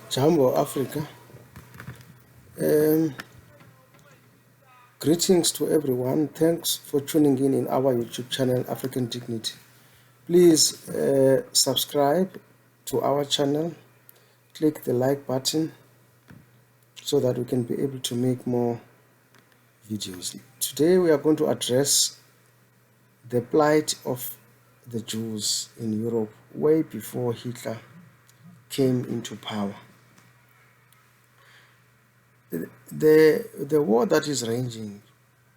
Jambo Africa. Um, Greetings to everyone. Thanks for tuning in our YouTube channel, African Dignity. Please subscribe to our channel. Click the like button so that we can be able to make more videos. Today we are going to address the plight of the Jews in Europe way before Hitler came into power. The war that is raging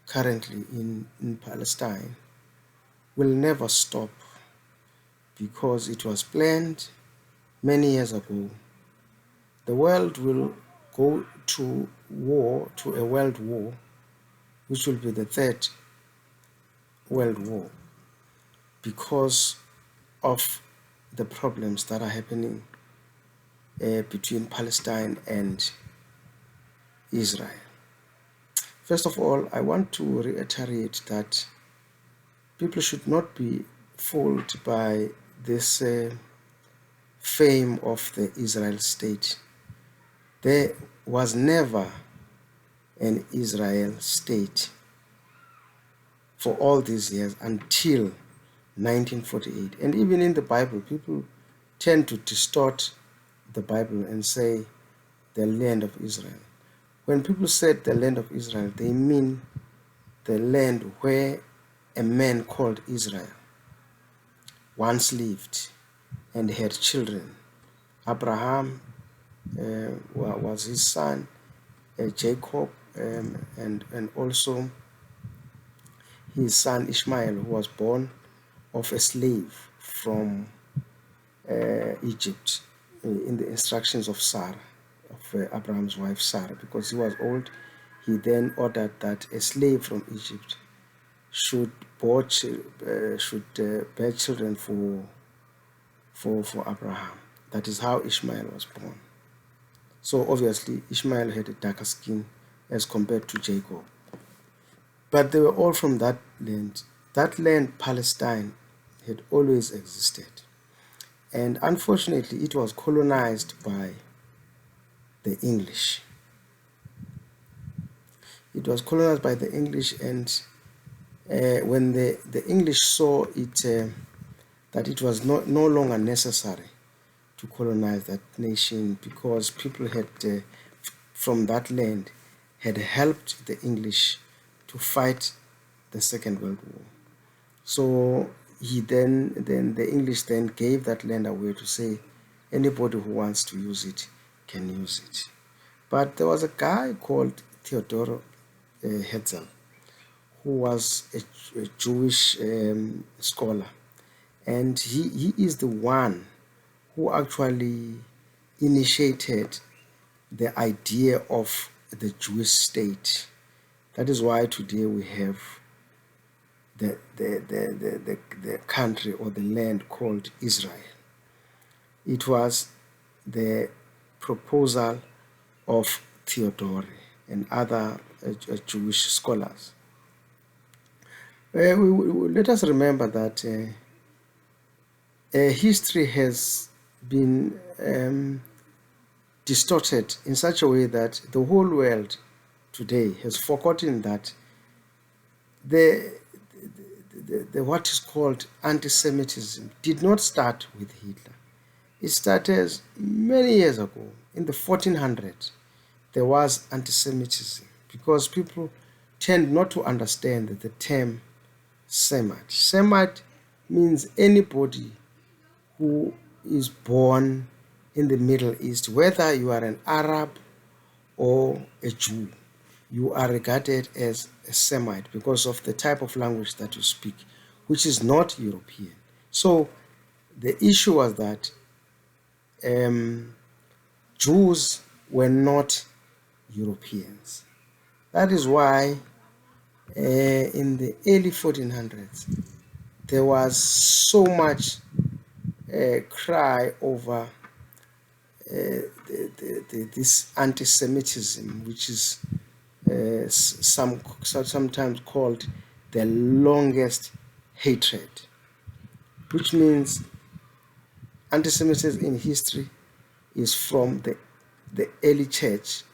currently in Palestine will never stop because it was planned many years ago. The world will go to war, to a world war, which will be the third world war, because of the problems that are happening between Palestine and Israel. First of all, I want to reiterate that people should not be fooled by this fame of the Israel state. There was never an Israel state for all these years until 1948. And even in the Bible, people tend to distort the Bible and say the land of Israel. When people said the land of Israel, they mean the land where a man called Israel once lived and had children. Abraham was his son, Jacob, and also his son Ishmael, who was born of a slave from Egypt in the instructions of Sarah, of Abraham's wife Sarah. Because he was old, he then ordered that a slave from Egypt should bear children for Abraham. That is how Ishmael was born. So obviously Ishmael had a darker skin as compared to Jacob. But they were all from that land. That land, Palestine, had always existed. And unfortunately, it was colonized by the English. It was colonized by the English, and when the English saw it, that it was no longer necessary to colonize that nation, because people had from that land had helped the English to fight the Second World War. So the English then gave that land away to say anybody who wants to use it can use it. But there was a guy called Theodor Herzl, who was a Jewish scholar, and he is the one who actually initiated the idea of the Jewish state. That is why today we have the country or the land called Israel. It was the proposal of Theodore and other Jewish scholars. Let us remember that history has been distorted in such a way that the whole world today has forgotten that the what is called anti-Semitism did not start with Hitler. It started many years ago. In the 1400s, there was anti-Semitism, because people tend not to understand the term Semite. Semite means anybody who is born in the Middle East, whether you are an Arab or a Jew, you are regarded as a Semite because of the type of language that you speak, which is not European. So the issue was that Jews were not Europeans. That is why in the early 1400s, there was so much cry over this anti-Semitism, which is sometimes called the longest hatred, which means anti-Semitism in history is from the the early church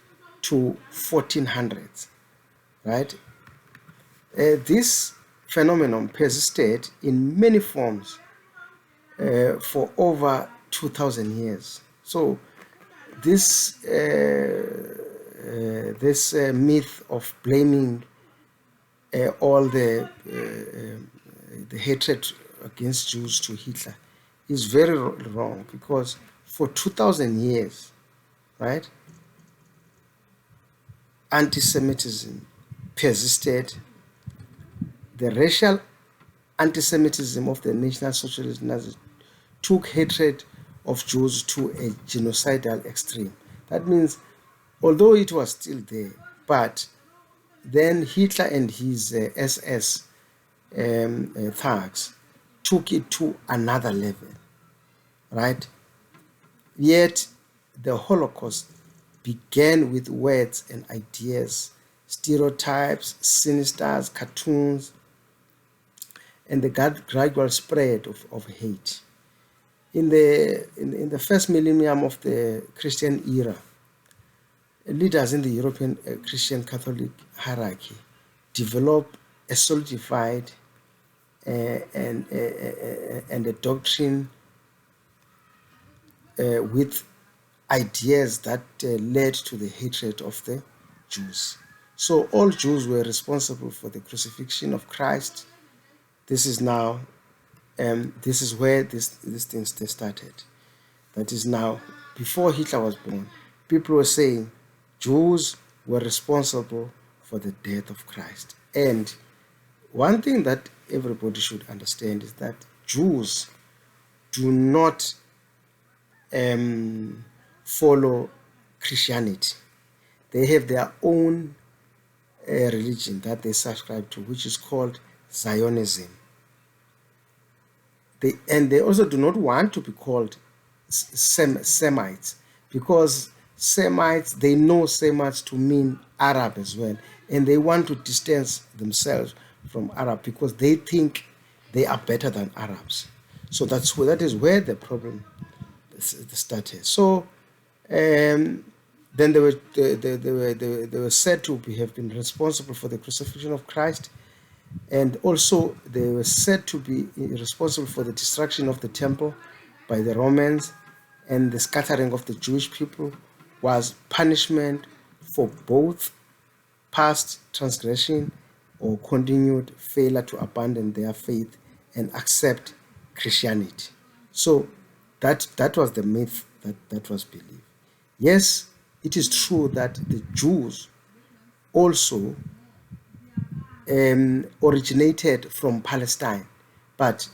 to 1400s, right? This phenomenon persisted in many forms for over 2000 years. So this myth of blaming all the hatred against Jews to Hitler is very wrong, because for 2000 years, right, anti-Semitism persisted. The racial anti-Semitism of the National Socialist Nazis took hatred of Jews to a genocidal extreme. That means, although it was still there, but then Hitler and his SS thugs took it to another level, right? Yet the Holocaust began with words and ideas, stereotypes, sinister cartoons, and the gradual spread of hate. In the first millennium of the Christian era, leaders in the European Christian Catholic hierarchy developed a solidified and a doctrine with ideas that led to the hatred of the Jews. So all Jews were responsible for the crucifixion of Christ. This is now, this is where these things started. That is now, before Hitler was born, people were saying Jews were responsible for the death of Christ. And one thing that everybody should understand is that Jews do not follow Christianity. They have their own religion that they subscribe to, which is called Zionism. They also do not want to be called Semites, because Semites, they know Semites to mean Arab as well, and they want to distance themselves from Arab because they think they are better than Arabs. So that is where the problem started. So then they were said to have been responsible for the crucifixion of Christ, and also they were said to be responsible for the destruction of the temple by the Romans, and the scattering of the Jewish people was punishment for both past transgression or continued failure to abandon their faith and accept Christianity. So that was the myth that was believed. Yes, it is true that the Jews also originated from Palestine, but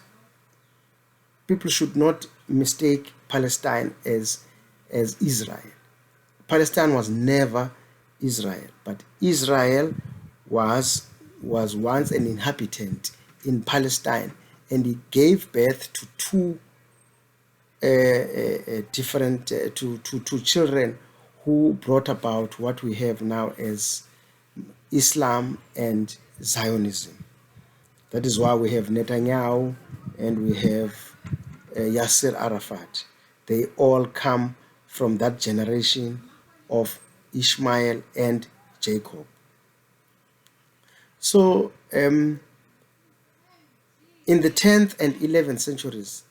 people should not mistake Palestine as Israel. Palestine was never Israel, but Israel was once an inhabitant in Palestine, and he gave birth to two different to children who brought about what we have now as Islam and Zionism. That is why we have Netanyahu and we have Yasser Arafat. They all come from that generation of Ishmael and Jacob. So in the 10th and 11th centuries,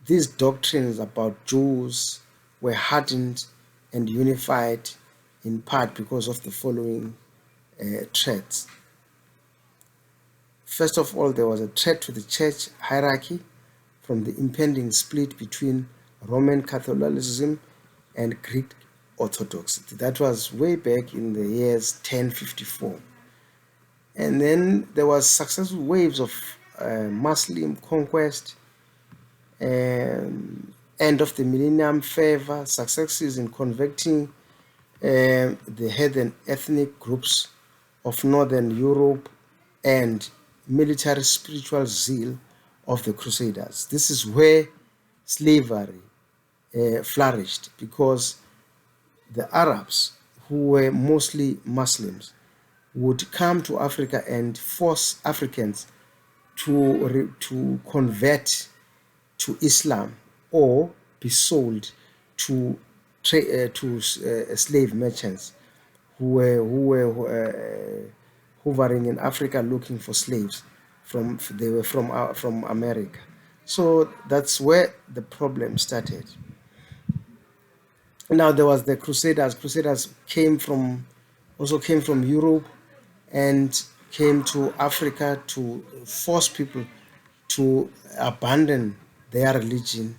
these doctrines about Jews were hardened and unified in part because of the following threats. First of all, there was a threat to the church hierarchy from the impending split between Roman Catholicism and Greek Orthodoxy. That was way back in the years 1054. And then there was successive waves of Muslim conquest, end of the millennium fervor, successes in converting the heathen ethnic groups of Northern Europe, and military spiritual zeal of the Crusaders. This is where slavery flourished, because the Arabs, who were mostly Muslims, would come to Africa and force Africans to convert to Islam or be sold to slave merchants who were hovering in Africa looking for slaves. They were from America. So that's where the problem started. Now there was the Crusaders. Crusaders also came from Europe and came to Africa to force people to abandon their religion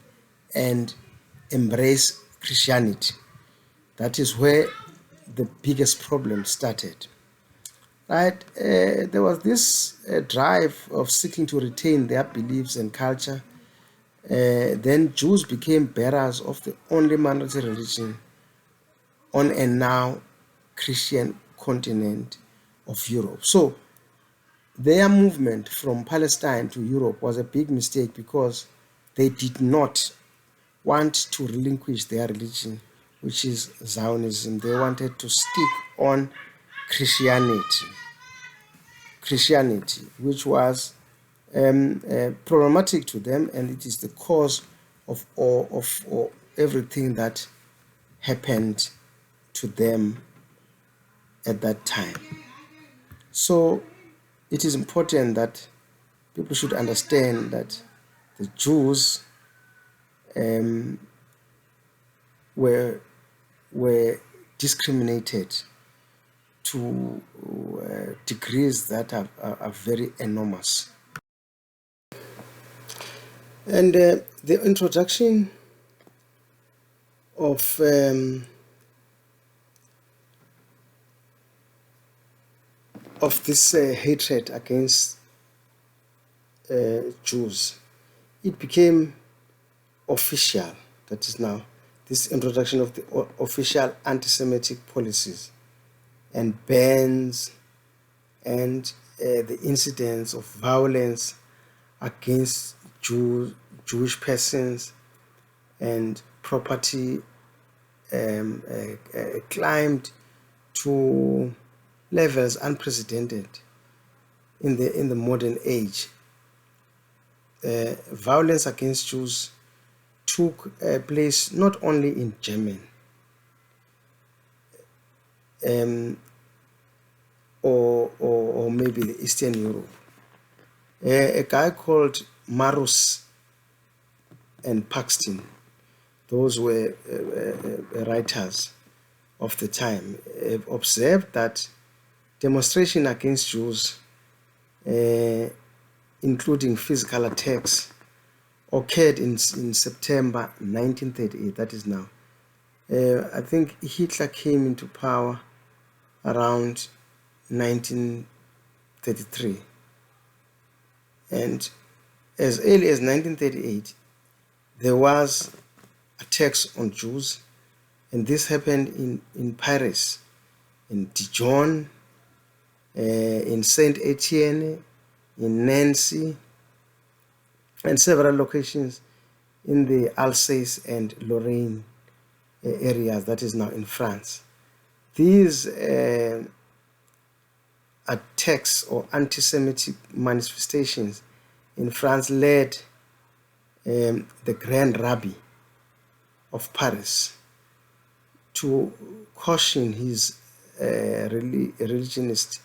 and embrace Christianity. That is where the biggest problem started. Right? There was this drive of seeking to retain their beliefs and culture. Then Jews became bearers of the only minority religion on a now Christian continent of Europe. So their movement from Palestine to Europe was a big mistake because they did not want to relinquish their religion, which is Zionism. They wanted to stick on Christianity, which was problematic to them, and it is the cause of everything that happened to them at that time. So it is important that people should understand that the Jews were discriminated to degrees that are very enormous. And the introduction of this hatred against Jews, it became official. That is now this introduction of the official anti-Semitic policies and bans and the incidents of violence against Jewish persons and property climbed to levels unprecedented in the modern age. Violence against Jews took place not only in Germany or maybe the Eastern Europe. A guy called Marus and Paxton, those were writers of the time, observed that demonstration against Jews, including physical attacks, occurred in September 1938. That is now. I think Hitler came into power around 1933. And as early as 1938, there was attacks on Jews, and this happened in Paris, in Dijon, in Saint Etienne, in Nancy, and several locations in the Alsace and Lorraine areas, that is now in France. These attacks or anti-Semitic manifestations in France led the Grand Rabbi of Paris to caution his religionists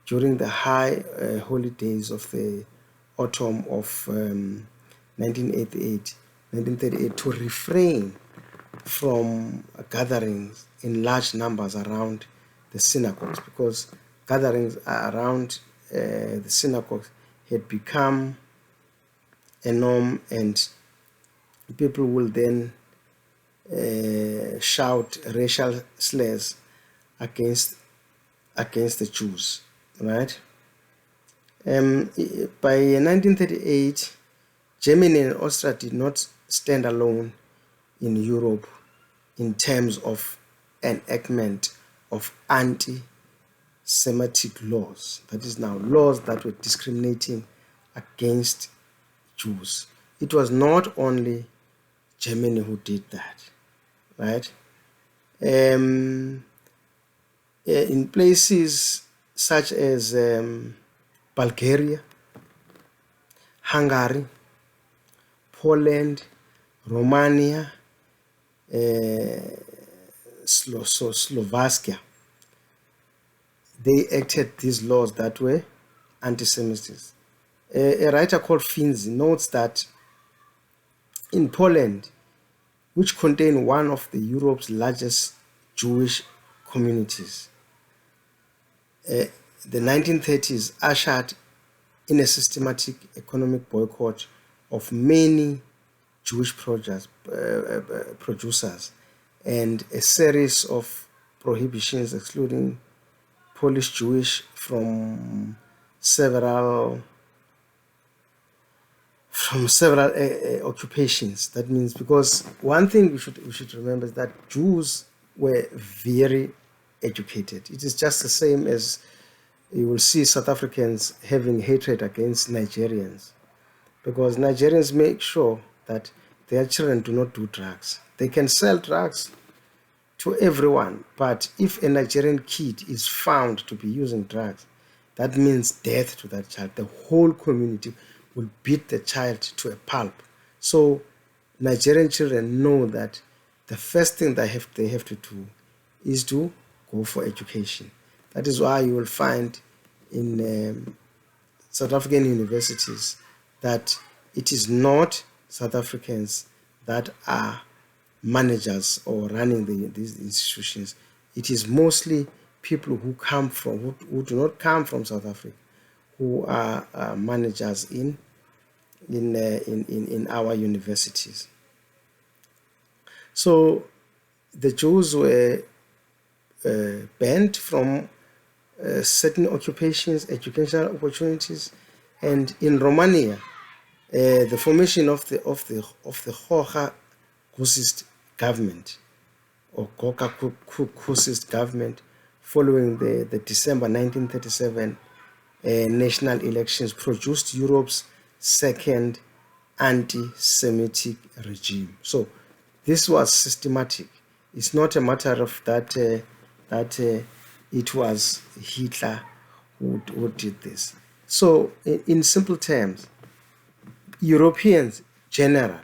during the high holidays of the autumn of 1938 to refrain from gatherings in large numbers around the synagogues, because gatherings around the synagogues had become a norm, and people will then shout racial slurs against the Jews, right? By 1938, Germany and Austria did not stand alone in Europe in terms of enactment of anti-Semitic laws. That is now laws that were discriminating against Jews. It was not only Germany who did that, right? In places such as Bulgaria, Hungary, Poland, Romania, Slovakia, they acted these laws that were anti-Semitic. A writer called Finzi notes that in Poland, which contained one of the Europe's largest Jewish communities, the 1930s ushered in a systematic economic boycott of many Jewish producers and a series of prohibitions excluding Polish Jewish from several occupations. That means, because one thing we should remember is that Jews were very educated. It is just the same as you will see South Africans having hatred against Nigerians, because Nigerians make sure that their children do not do drugs. They can sell drugs to everyone, but if a Nigerian kid is found to be using drugs, that means death to that child. The whole community will beat the child to a pulp. So Nigerian children know that the first thing they have to do is to go for education. That is why you will find in South African universities that it is not South Africans that are managers or running these institutions. It is mostly people who come from who do not come from South Africa, who are managers in our universities. So the Jews were banned from certain occupations, educational opportunities, and in Romania, the formation of the Hoja Cusist government, or Goka Cusist government, following the December 1937 national elections, produced Europe's second anti-Semitic regime. So this was systematic. It's not a matter of that it was Hitler who did this. So in simple terms, Europeans generally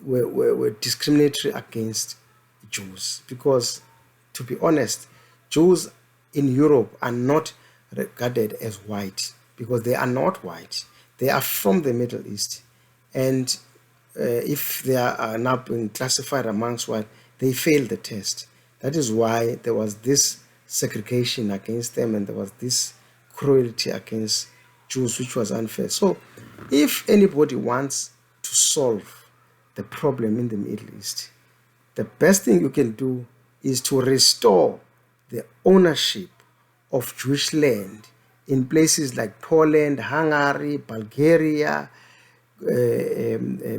were discriminatory against Jews, because, to be honest, Jews in Europe are not regarded as white, because they are not white. They are from the Middle East, and if they are now being classified amongst white, they fail the test. That is why there was this segregation against them, and there was this cruelty against Jews, which was unfair. So if anybody wants to solve the problem in the Middle East, the best thing you can do is to restore the ownership of Jewish land in places like Poland, Hungary, Bulgaria,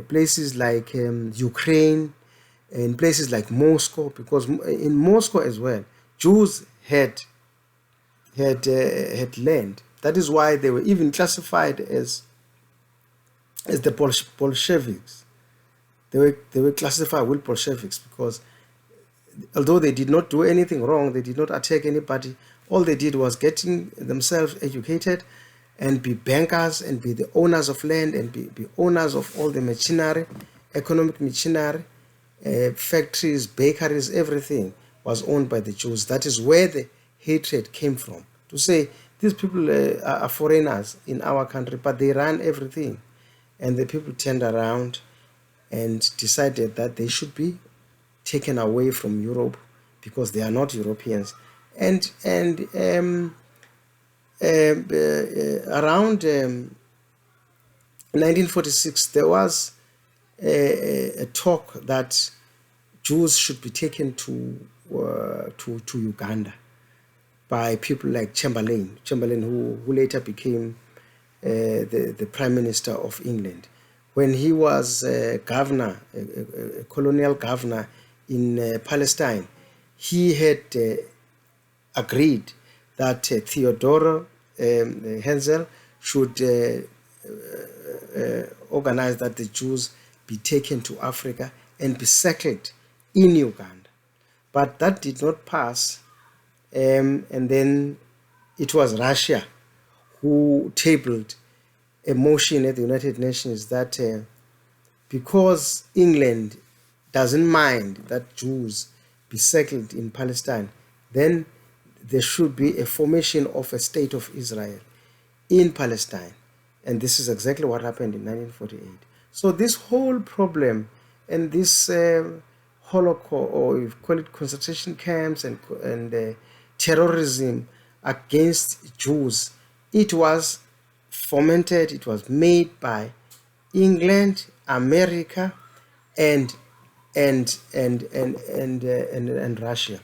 places like Ukraine, in places like Moscow, because in Moscow as well, Jews had land. That is why they were even classified as the Bolsheviks. They were classified with Bolsheviks, because although they did not do anything wrong, they did not attack anybody. All they did was getting themselves educated and be bankers and be the owners of land and be owners of all the machinery, economic machinery, factories, bakeries, everything was owned by the Jews. That is where the hatred came from. To say these people are foreigners in our country, but they run everything. And the people turned around and decided that they should be taken away from Europe because they are not Europeans. And around 1946, there was a talk that Jews should be taken to Uganda by people like Chamberlain, who later became the Prime Minister of England. When he was governor, a colonial governor in Palestine, he had agreed that Theodore Herzl should organize that the Jews be taken to Africa and be settled in Uganda. But that did not pass, and then it was Russia who tabled a motion at the United Nations that because England doesn't mind that Jews be settled in Palestine, then there should be a formation of a state of Israel in Palestine. And this is exactly what happened in 1948. So this whole problem and this Holocaust, or you call it concentration camps and terrorism against Jews, it was fomented, it was made by England, America, and and Russia,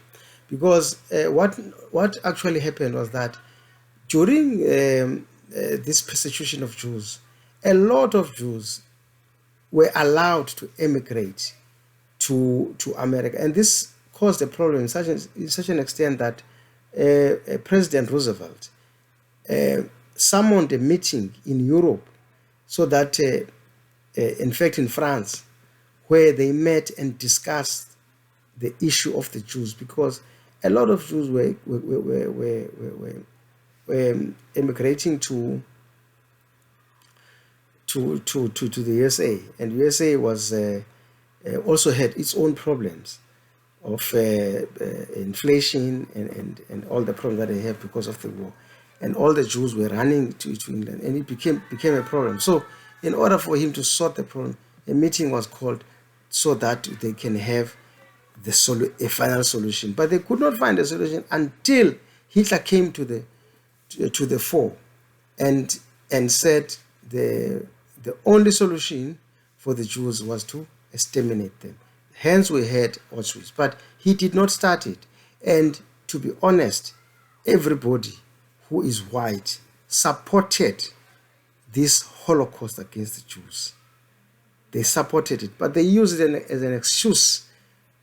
because what actually happened was that during this persecution of Jews, a lot of Jews were allowed to emigrate to America, and this caused a problem in such an extent that President Roosevelt summoned a meeting in Europe, so that in fact in France, where they met and discussed the issue of the Jews, because a lot of Jews were emigrating to the USA, and USA was also had its own problems of inflation and all the problems that they have because of the war, and all the Jews were running to England, and it became a problem. So in order for him to sort the problem, a meeting was called so that they can have a final solution. But they could not find a solution until Hitler came to the fore and said the only solution for the Jews was to exterminate them. Hence we had Auschwitz, but he did not start it. And to be honest, everybody who is white supported this Holocaust against the Jews. They supported it, but they used it as an excuse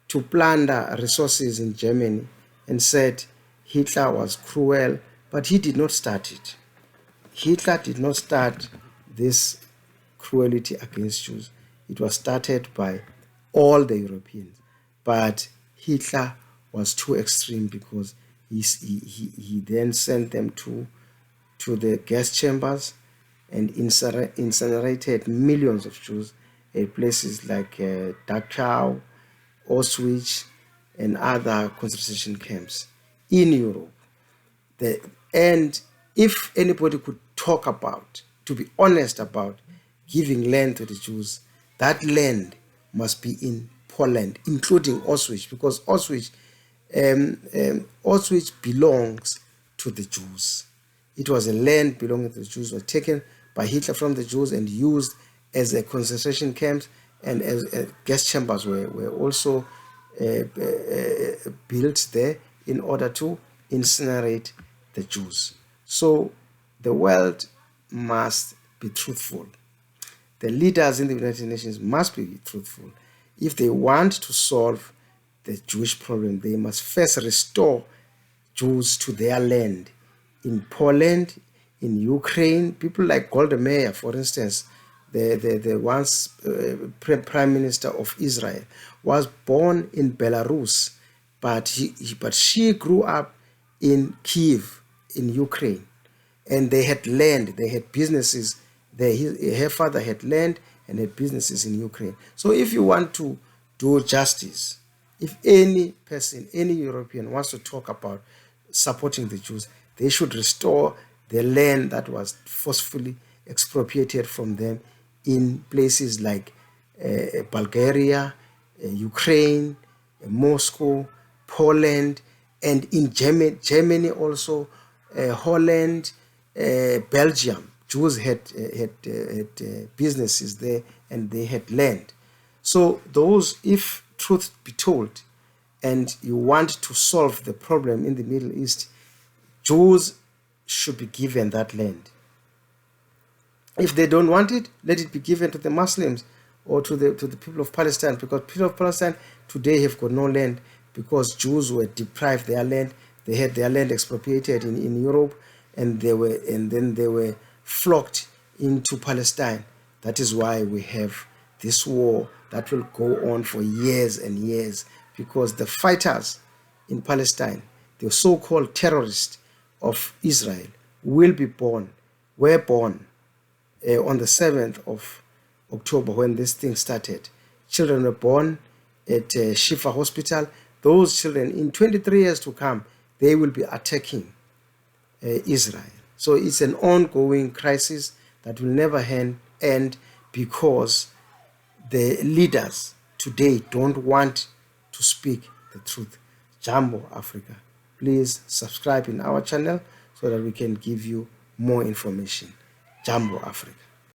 to plunder resources in Germany and said Hitler was cruel, but he did not start it. Hitler did not start this cruelty against Jews. It was started by all the Europeans, but Hitler was too extreme, because he then sent them to the gas chambers and incinerated millions of Jews at places like Dachau, Auschwitz, and other concentration camps in Europe. And if anybody could talk about, to be honest about giving land to the Jews, that land must be in Poland, including Auschwitz, because Auschwitz belongs to the Jews. It was a land belonging to the Jews, was taken by Hitler from the Jews and used as a concentration camps, and as gas chambers were also built there in order to incinerate the Jews. So the world must be truthful. The leaders in the United Nations must be truthful. If they want to solve the Jewish problem, they must first restore Jews to their land. In Poland, in Ukraine, people like Golda Meir, for instance, the once Prime Minister of Israel, was born in Belarus, but she grew up in Kiev, in Ukraine, and they had land, they had businesses there. Her father had land and had businesses in Ukraine. So if you want to do justice, if any person, any European wants to talk about supporting the Jews, they should restore the land that was forcefully expropriated from them in places like Bulgaria, Ukraine, Moscow, Poland, and in Germany also, Holland, Belgium. Jews had businesses there, and they had land. So those, if truth be told, and you want to solve the problem in the Middle East, Jews should be given that land. If they don't want it, let it be given to the Muslims or to the people of Palestine, because people of Palestine today have got no land, because Jews were deprived their land. They had their land expropriated in Europe, and then they were flocked into Palestine. That is why we have this war that will go on for years and years, because the fighters in Palestine, the so-called terrorists of Israel, were born on the 7th of October, when this thing started. Children were born at Shifa Hospital. Those children, in 23 years to come, they will be attacking Israel. So it's an ongoing crisis that will never end because the leaders today don't want to speak the truth. Jambo Africa, please subscribe in our channel so that we can give you more information. Jambo Africa.